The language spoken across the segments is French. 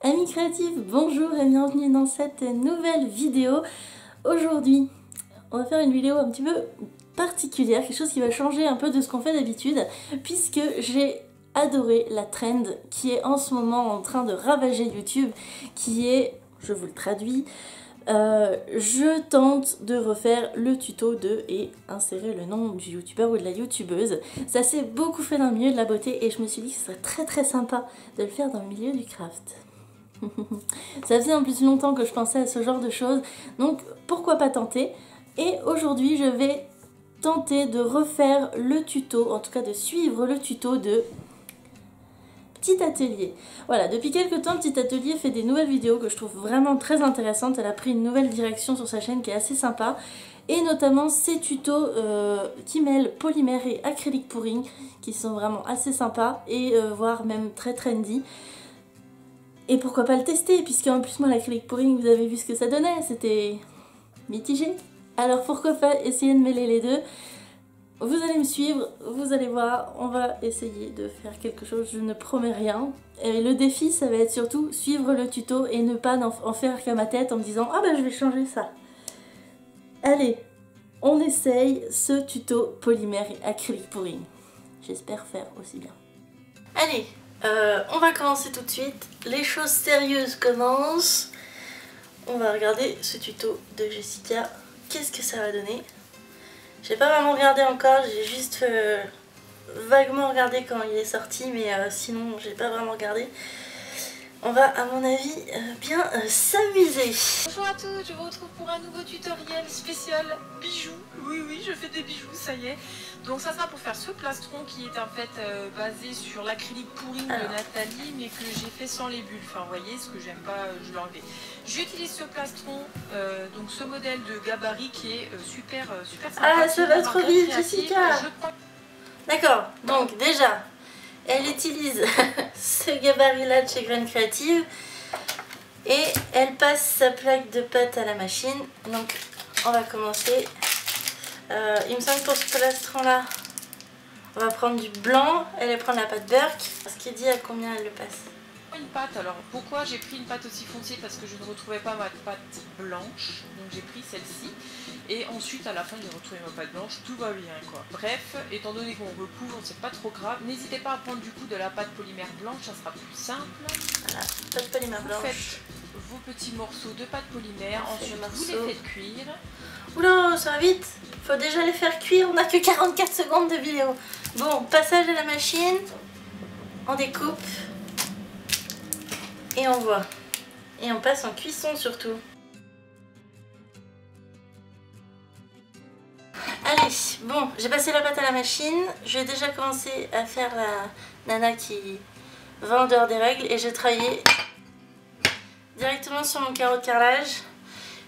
Amis créatifs, bonjour et bienvenue dans cette nouvelle vidéo. Aujourd'hui, on va faire une vidéo un petit peu particulière, quelque chose qui va changer un peu de ce qu'on fait d'habitude, puisque j'ai adoré la trend qui est en ce moment en train de ravager YouTube, qui est, je vous le traduis, je tente de refaire le tuto de et insérer le nom du youtubeur ou de la youtubeuse. Ça s'est beaucoup fait dans le milieu de la beauté et je me suis dit que ce serait très sympa de le faire dans le milieu du craft. Ça faisait en plus longtemps que je pensais à ce genre de choses, donc pourquoi pas tenter. Et aujourd'hui je vais tenter de refaire le tuto, en tout cas de suivre le tuto de Petit Atelier. Voilà, depuis quelques temps Petit Atelier fait des nouvelles vidéos que je trouve vraiment très intéressantes. Elle a pris une nouvelle direction sur sa chaîne qui est assez sympa. Et notamment ces tutos qui mêlent polymère et acrylique pouring, qui sont vraiment assez sympas et voire même très trendy. Et pourquoi pas le tester, puisque en plus moi l'acrylique pouring, vous avez vu ce que ça donnait, c'était mitigé. Alors pourquoi pas essayer de mêler les deux. Vous allez me suivre, vous allez voir, on va essayer de faire quelque chose, je ne promets rien. Et le défi, ça va être surtout suivre le tuto et ne pas en faire qu'à ma tête en me disant « Ah ben je vais changer ça ». Allez, on essaye ce tuto polymère et acrylique pouring. J'espère faire aussi bien. Allez, on va commencer tout de suite. Les choses sérieuses commencent. On va regarder ce tuto de Jessica. Qu'est-ce que ça va donner? J'ai pas vraiment regardé encore, j'ai juste vaguement regardé quand il est sorti, mais sinon j'ai pas vraiment regardé. On va à mon avis bien s'amuser. Bonjour à tous, je vous retrouve pour un nouveau tutoriel spécial bijoux. Oui, je fais des bijoux, ça y est. Donc ça sera pour faire ce plastron qui est en fait basé sur l'acrylique pouring de Nathalie, mais que j'ai fait sans les bulles. Enfin, vous voyez, ce que j'aime pas, je l'ai enlevé. J'utilise ce plastron, donc ce modèle de gabarit qui est super sympa. Ah, ça va trop vite, Jessica. D'accord, donc déjà, elle utilise ce gabarit-là de chez Graines Créatives et elle passe sa plaque de pâte à la machine. Donc, on va commencer. Il me semble que pour ce plastron-là, on va prendre du blanc. Elle va prendre la pâte Burke. Ce qui dit à combien elle le passe. Une pâte, alors pourquoi j'ai pris une pâte aussi foncée? Parce que je ne retrouvais pas ma pâte blanche, donc j'ai pris celle-ci. Et ensuite à la fin j'ai retrouvé ma pâte blanche, tout va bien quoi. Bref, étant donné qu'on recouvre, c'est pas trop grave. N'hésitez pas à prendre du coup de la pâte polymère blanche, ça sera plus simple. Voilà, pâte polymère blanche. Vous faites vos petits morceaux de pâte polymère, ensuite vous les faites cuire. Oula, ça va vite. Faut déjà les faire cuire, on n'a que 44 secondes de vidéo. Bon, passage à la machine, on découpe. Et on voit. Et on passe en cuisson surtout. Allez, bon, j'ai passé la pâte à la machine. Je vais déjà commencer à faire la nana qui va en dehors des règles. Et je vais travailler directement sur mon carreau de carrelage.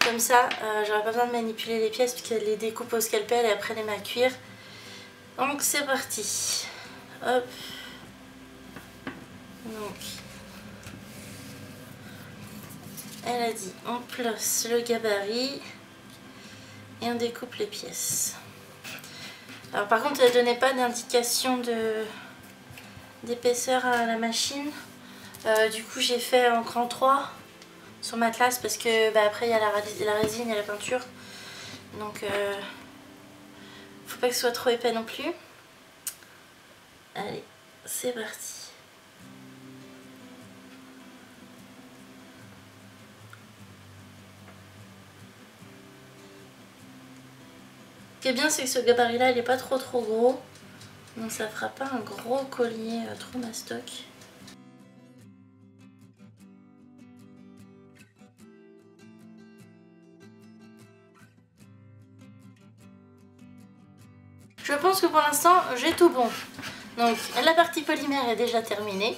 Comme ça, j'aurai pas besoin de manipuler les pièces puisqu'elle les découpe au scalpel et après les met à cuire. Donc c'est parti. Hop. Donc... Elle a dit, on place le gabarit et on découpe les pièces. Alors par contre, elle ne donnait pas d'indication d'épaisseur à la machine. Du coup, j'ai fait en cran 3 sur ma classe parce que après, il y a la résine et la peinture. Donc, faut pas que ce soit trop épais non plus. Allez, c'est parti. Ce qui est bien, c'est que ce gabarit là il est pas trop gros, donc ça fera pas un gros collier trop mastoc. Je pense que pour l'instant j'ai tout bon. Donc la partie polymère est déjà terminée.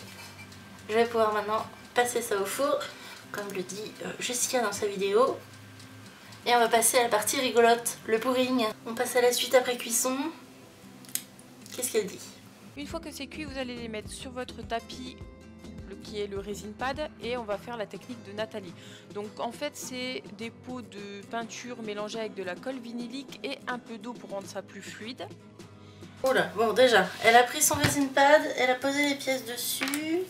Je vais pouvoir maintenant passer ça au four, comme le dit Jessica dans sa vidéo. Et on va passer à la partie rigolote, le pouring. On passe à la suite après cuisson. Qu'est-ce qu'elle dit? Une fois que c'est cuit, vous allez les mettre sur votre tapis qui est le resin pad et on va faire la technique de Nathalie. Donc en fait c'est des pots de peinture mélangés avec de la colle vinylique et un peu d'eau pour rendre ça plus fluide. Oula, bon déjà, elle a pris son resin pad, elle a posé les pièces dessus.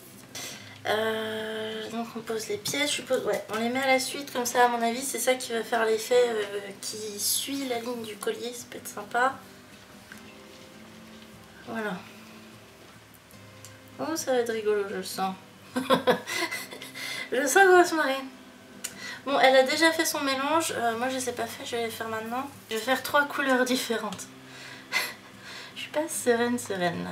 Donc on pose les pièces, je suppose, ouais, on les met à la suite comme ça à mon avis, c'est ça qui va faire l'effet qui suit la ligne du collier, ça peut être sympa. Voilà. Oh, ça va être rigolo, je le sens. Je sens qu'on va se marrer. Bon, elle a déjà fait son mélange, moi je les ai pas fait, je vais les faire maintenant. Je vais faire 3 couleurs différentes. Je suis pas sereine là.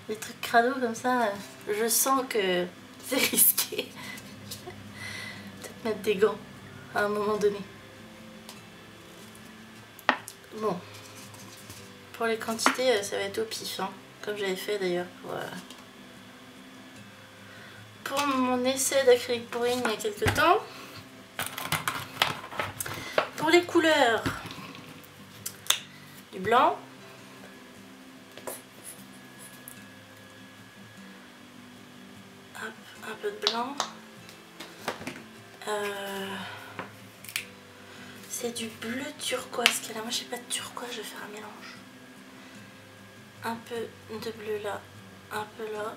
Les trucs crado comme ça, je sens que c'est risqué. Peut-être mettre des gants à un moment donné. Bon, pour les quantités, ça va être au pif, hein, comme j'avais fait d'ailleurs pour mon essai d'acrylique pouring il y a quelques temps. Pour les couleurs, du blanc. Un peu de blanc. C'est du bleu turquoise qu'elle a. Moi j'ai pas de turquoise, je vais faire un mélange. Un peu de bleu là, un peu là.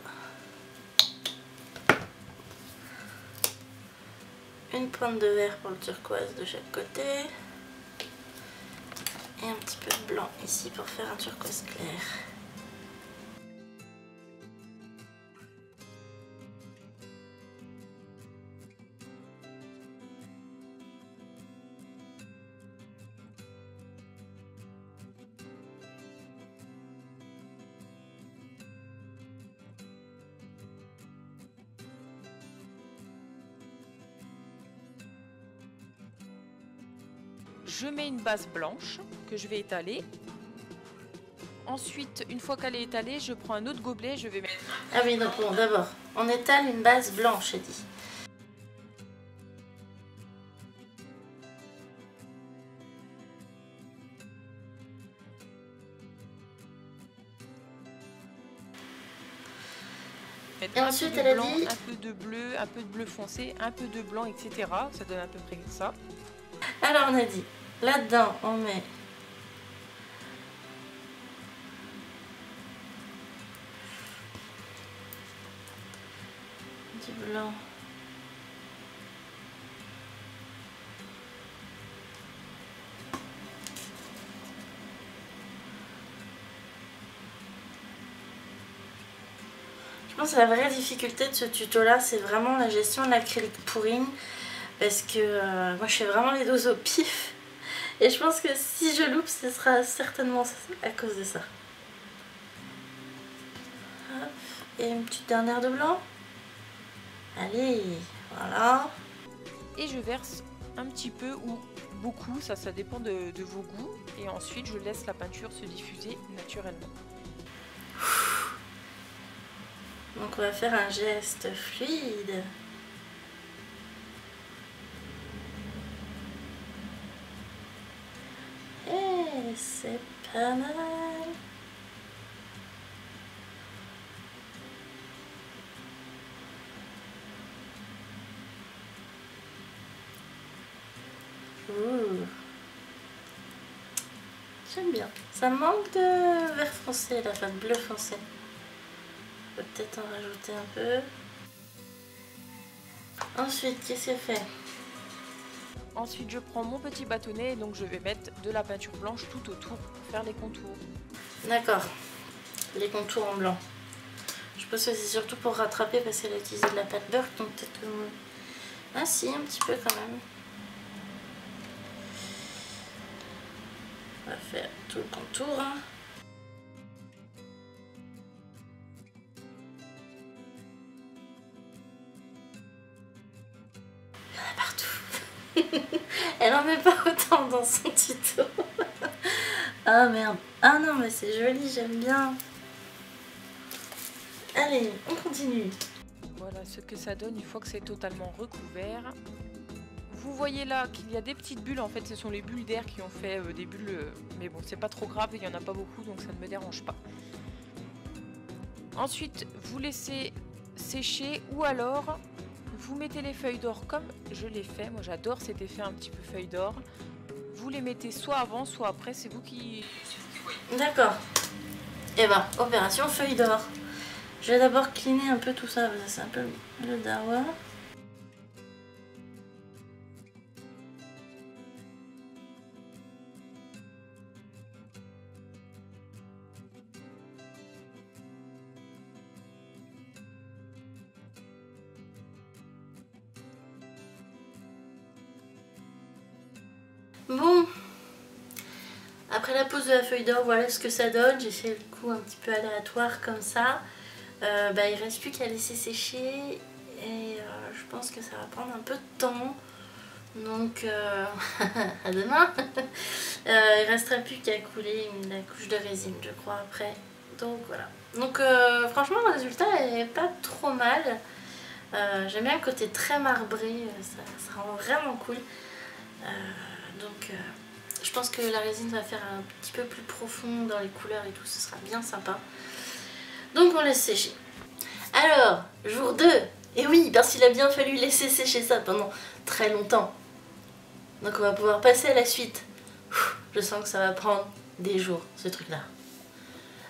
Une pointe de vert pour le turquoise de chaque côté. Et un petit peu de blanc ici pour faire un turquoise clair. Je mets une base blanche que je vais étaler. Ensuite, une fois qu'elle est étalée, je prends un autre gobelet, je vais mettre... Ah oui, donc bon, d'abord, on étale une base blanche, j'ai dit. Et ensuite, elle a dit... Un peu de bleu foncé, un peu de blanc, etc. Ça donne à peu près ça. Alors, on a dit, là-dedans, on met... du blanc. Je pense que la vraie difficulté de ce tuto là, c'est vraiment la gestion de l'acrylique pouring, parce que moi je fais vraiment les doses au pif et je pense que si je loupe, ce sera certainement à cause de ça. Hop. Et une petite dernière de blanc. Allez, voilà. Et je verse un petit peu ou beaucoup, ça dépend de vos goûts, et ensuite je laisse la peinture se diffuser naturellement. Donc on va faire un geste fluide. Et c'est pas mal. J'aime bien. Ça manque de vert foncé là, enfin de bleu foncé. On peut peut-être en rajouter un peu. Ensuite, qu'est-ce qu'elle fait? Ensuite, je prends mon petit bâtonnet et donc je vais mettre de la peinture blanche tout autour pour faire les contours. D'accord, les contours en blanc. Je pense que c'est surtout pour rattraper parce qu'elle a utilisé de la pâte beurre, donc peut-être que... Ah si, un petit peu quand même. On va faire tout le contour. Hein. Il y en a partout. Elle en met pas autant dans son tuto. Ah merde. Ah non mais c'est joli, j'aime bien. Allez, on continue. Voilà ce que ça donne une fois que c'est totalement recouvert. Vous voyez là qu'il y a des petites bulles, en fait ce sont les bulles d'air qui ont fait des bulles, mais bon c'est pas trop grave, il n'y en a pas beaucoup donc ça ne me dérange pas. Ensuite vous laissez sécher ou alors vous mettez les feuilles d'or comme je l'ai fait, moi j'adore cet effet un petit peu feuille d'or. Vous les mettez soit avant soit après, c'est vous qui voyez. D'accord. Et ben, opération feuille d'or. Je vais d'abord cleaner un peu tout ça, c'est un peu le dawa. Bon, après la pose de la feuille d'or, voilà ce que ça donne. J'ai fait le coup un petit peu aléatoire comme ça. Il reste plus qu'à laisser sécher et je pense que ça va prendre un peu de temps. Donc à demain. Il restera plus qu'à couler la couche de résine, je crois, après. Donc voilà. Donc franchement le résultat est pas trop mal. J'aime bien le côté très marbré, ça rend vraiment cool. Je pense que la résine va faire un petit peu plus profond dans les couleurs et tout, ce sera bien sympa. Donc on laisse sécher. Alors, jour 2. Et oui, parce qu'il a bien fallu laisser sécher ça pendant très longtemps. Donc on va pouvoir passer à la suite. Je sens que ça va prendre des jours, ce truc-là.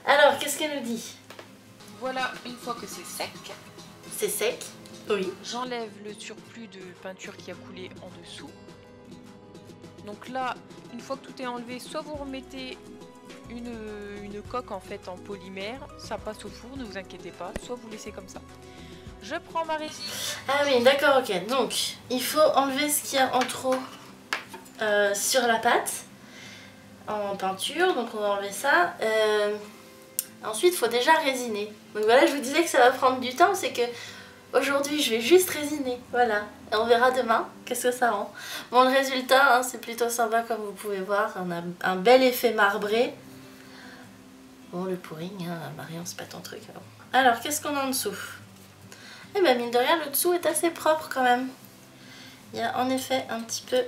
Alors, qu'est-ce qu'elle nous dit? Voilà, une fois que c'est sec. C'est sec, oui. J'enlève le surplus de peinture qui a coulé en dessous. Donc là, une fois que tout est enlevé, soit vous remettez une coque en fait en polymère, ça passe au four, ne vous inquiétez pas, soit vous laissez comme ça. Je prends ma résine. Ah oui, d'accord, ok. Donc, il faut enlever ce qu'il y a en trop sur la pâte en peinture. Donc, on va enlever ça. Ensuite, il faut déjà résiner. Donc voilà, je vous disais que ça va prendre du temps, c'est que aujourd'hui, je vais juste résiner. Voilà. Et on verra demain qu'est-ce que ça rend. Bon, le résultat, hein, c'est plutôt sympa comme vous pouvez voir. On a un bel effet marbré. Bon, le pouring, hein, Marion, c'est pas ton truc. Alors, qu'est-ce qu'on a en dessous? Eh ben, mine de rien, le dessous est assez propre quand même. Il y a en effet un petit peu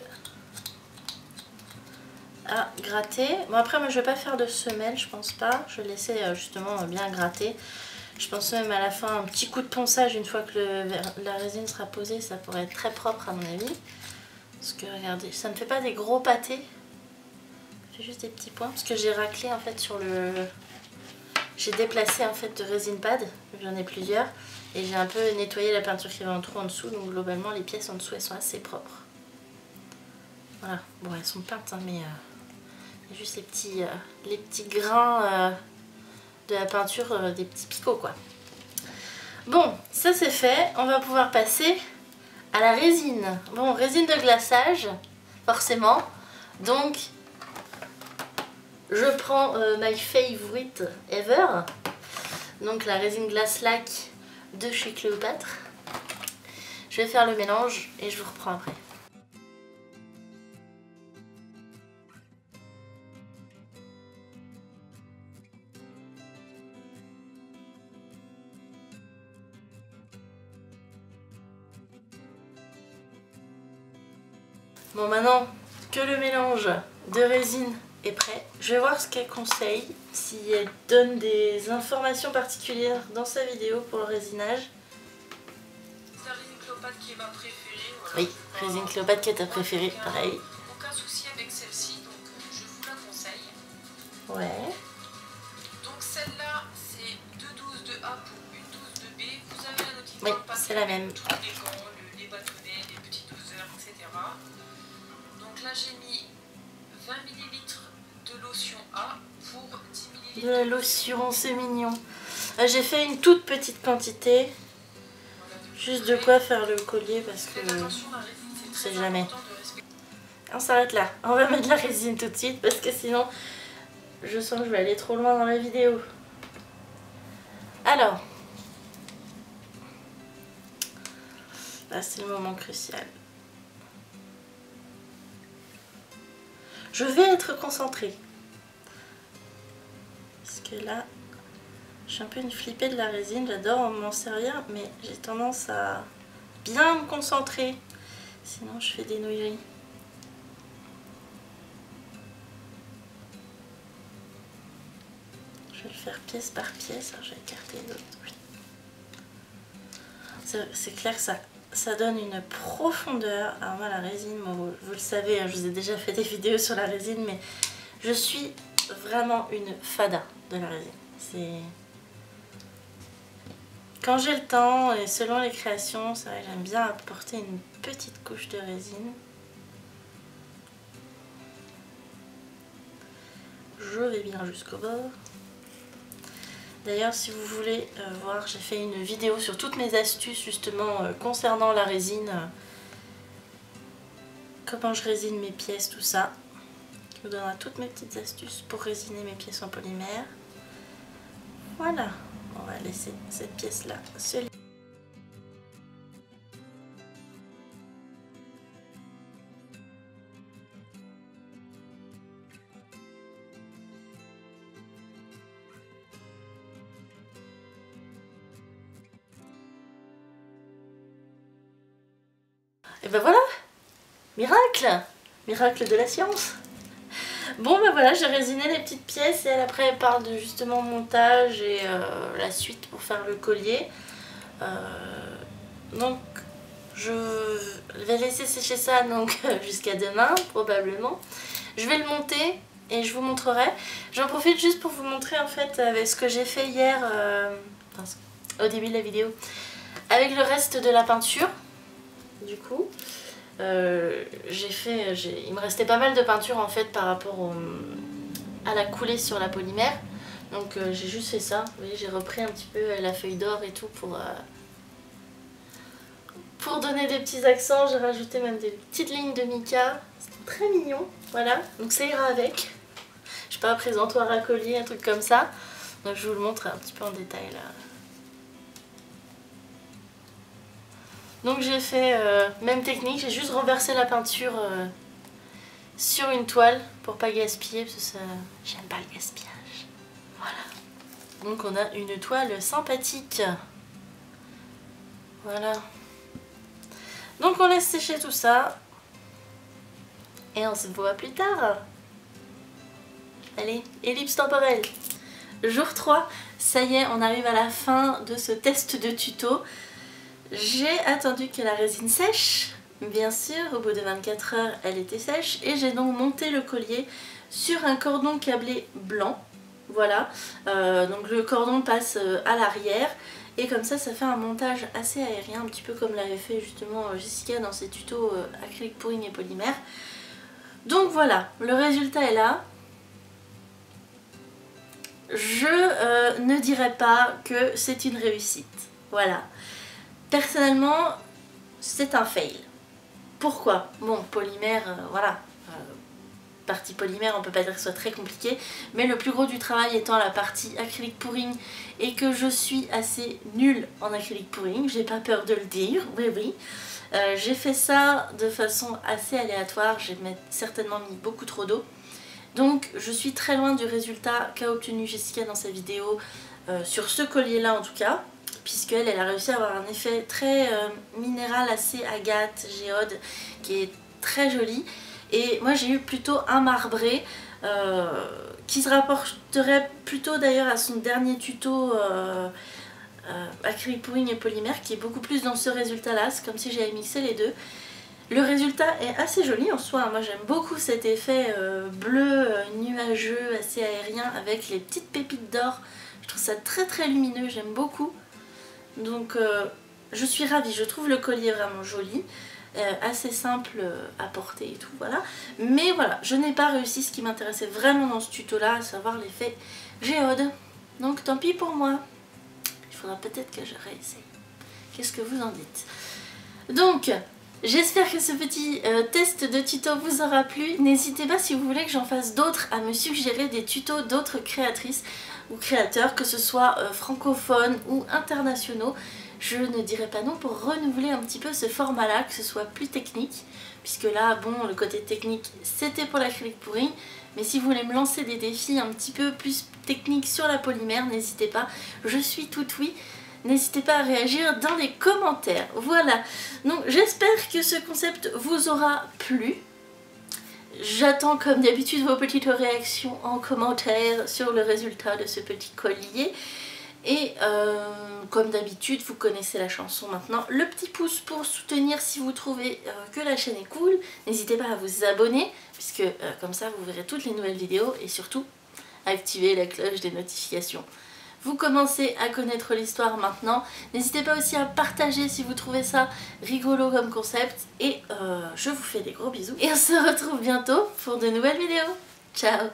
à gratter. Bon, après, moi, je vais pas faire de semelle, je pense pas. Je vais laisser justement bien gratter. Je pense même à la fin un petit coup de ponçage une fois que la résine sera posée. Ça pourrait être très propre à mon avis. Parce que regardez, ça ne fait pas des gros pâtés. Ça fait juste des petits points. Parce que j'ai raclé en fait sur le... J'ai déplacé en fait de résine pad. J'en ai plusieurs. Et j'ai un peu nettoyé la peinture qui va en trop en dessous. Donc globalement les pièces en dessous elles sont assez propres. Voilà. Bon, elles sont peintes hein, mais il y a juste les petits grains de la peinture, des petits picots quoi. Bon, ça c'est fait. On va pouvoir passer à la résine. Bon, résine de glaçage, forcément. Donc, je prends my favorite ever. Donc la résine glace lac de chez Cléopâtre. Je vais faire le mélange et je vous reprends après. Bon, maintenant que le mélange de résine est prêt, je vais voir ce qu'elle conseille, si elle donne des informations particulières dans sa vidéo pour le résinage. C'est la résine Cléopâtre qui est ma préférée. Voilà. Oui, résine Cléopâtre qui est ta préférée, pareil. Aucun souci avec celle-ci, donc je vous la conseille. Ouais. Donc celle-là, c'est 2 doses de A pour une dose de B. Vous avez la notification. Oui, c'est la même. Tous les gants, les bâtonnets, les petits doseurs, etc. Donc là, j'ai mis 20 ml de lotion A pour 10 ml De la lotion, c'est mignon. J'ai fait une toute petite quantité. Juste de quoi faire le collier parce que on sait jamais. On s'arrête là. On va mettre de la résine tout de suite parce que sinon je sens que je vais aller trop loin dans la vidéo. Alors, là c'est le moment crucial. Je vais être concentrée. Parce que là, je suis un peu une flippée de la résine. J'adore m'en servir, mais j'ai tendance à bien me concentrer. Sinon, je fais des nouilleries. Je vais le faire pièce par pièce. Alors, je vais écarter les autres. Oui. C'est clair que ça donne une profondeur. Alors moi la résine, bon, vous le savez, hein, je vous ai déjà fait des vidéos sur la résine, mais je suis vraiment une fada de la résine. Quand j'ai le temps et selon les créations, c'est vrai que j'aime bien apporter une petite couche de résine. Je vais bien jusqu'au bord. D'ailleurs, si vous voulez voir, j'ai fait une vidéo sur toutes mes astuces justement concernant la résine. Comment je résine mes pièces, tout ça. Je vous donnera toutes mes petites astuces pour résiner mes pièces en polymère. Voilà, on va laisser cette pièce-là se lier. Et ben voilà, miracle, miracle de la science. Bon ben voilà, j'ai résiné les petites pièces et elle après elle parle de justement montage et la suite pour faire le collier. Donc je vais laisser sécher ça donc jusqu'à demain probablement. Je vais le monter et je vous montrerai. J'en profite juste pour vous montrer en fait avec ce que j'ai fait hier au début de la vidéo avec le reste de la peinture. Du coup, il me restait pas mal de peinture en fait par rapport à la coulée sur la polymère. Donc j'ai juste fait ça. Vous voyez, j'ai repris un petit peu la feuille d'or et tout pour donner des petits accents. J'ai rajouté même des petites lignes de mica. C'était très mignon. Voilà, donc ça ira avec. Je sais pas, un présentoir à collier, un truc comme ça. Donc je vous le montre un petit peu en détail là. Donc j'ai fait même technique, j'ai juste renversé la peinture sur une toile pour pas gaspiller parce que j'aime pas le gaspillage. Voilà. Donc on a une toile sympathique. Voilà. Donc on laisse sécher tout ça. Et on se voit plus tard. Allez, ellipse temporelle. Jour 3, ça y est, on arrive à la fin de ce test de tuto. J'ai attendu que la résine sèche, bien sûr, au bout de 24 heures elle était sèche et j'ai donc monté le collier sur un cordon câblé blanc, voilà, donc le cordon passe à l'arrière et comme ça fait un montage assez aérien, un petit peu comme l'avait fait justement Jessica dans ses tutos acrylique pouring et polymère. Donc voilà, le résultat est là. Je ne dirais pas que c'est une réussite, voilà. Personnellement, c'est un fail. Pourquoi? Bon, polymère, voilà. Partie polymère, on peut pas dire que ce soit très compliqué. Mais le plus gros du travail étant la partie acrylique pouring. Et que je suis assez nulle en acrylique pouring. J'ai pas peur de le dire, oui. J'ai fait ça de façon assez aléatoire. J'ai certainement mis beaucoup trop d'eau. Donc je suis très loin du résultat qu'a obtenu Jessica dans sa vidéo. Sur ce collier-là en tout cas. Puisqu'elle a réussi à avoir un effet très minéral, assez agate, géode, qui est très joli. Et moi j'ai eu plutôt un marbré qui se rapporterait plutôt d'ailleurs à son dernier tuto acrylique pouring et polymère, qui est beaucoup plus dans ce résultat-là. C'est comme si j'avais mixé les deux. Le résultat est assez joli en soi. Moi j'aime beaucoup cet effet bleu, nuageux, assez aérien, avec les petites pépites d'or. Je trouve ça très très lumineux, j'aime beaucoup. Donc je suis ravie, je trouve le collier vraiment joli, assez simple à porter et tout, voilà. Mais voilà, je n'ai pas réussi ce qui m'intéressait vraiment dans ce tuto là, à savoir l'effet géode. Donc tant pis pour moi, il faudra peut-être que je réessaye. Qu'est-ce que vous en dites? Donc j'espère que ce petit test de tuto vous aura plu. N'hésitez pas, si vous voulez que j'en fasse d'autres, à me suggérer des tutos d'autres créatrices ou créateurs, que ce soit francophones ou internationaux. Je ne dirais pas non pour renouveler un petit peu ce format-là, que ce soit plus technique, puisque là, bon, le côté technique, c'était pour l'acrylique pouring, mais si vous voulez me lancer des défis un petit peu plus techniques sur la polymère, n'hésitez pas, je suis toute oui. N'hésitez pas à réagir dans les commentaires. Voilà, donc j'espère que ce concept vous aura plu. J'attends comme d'habitude vos petites réactions en commentaire sur le résultat de ce petit collier. Et comme d'habitude, vous connaissez la chanson maintenant. Le petit pouce pour soutenir si vous trouvez que la chaîne est cool. N'hésitez pas à vous abonner, puisque comme ça vous verrez toutes les nouvelles vidéos. Et surtout, activer la cloche des notifications. vous commencez à connaître l'histoire maintenant. N'hésitez pas aussi à partager si vous trouvez ça rigolo comme concept. Et je vous fais des gros bisous. Et on se retrouve bientôt pour de nouvelles vidéos. Ciao!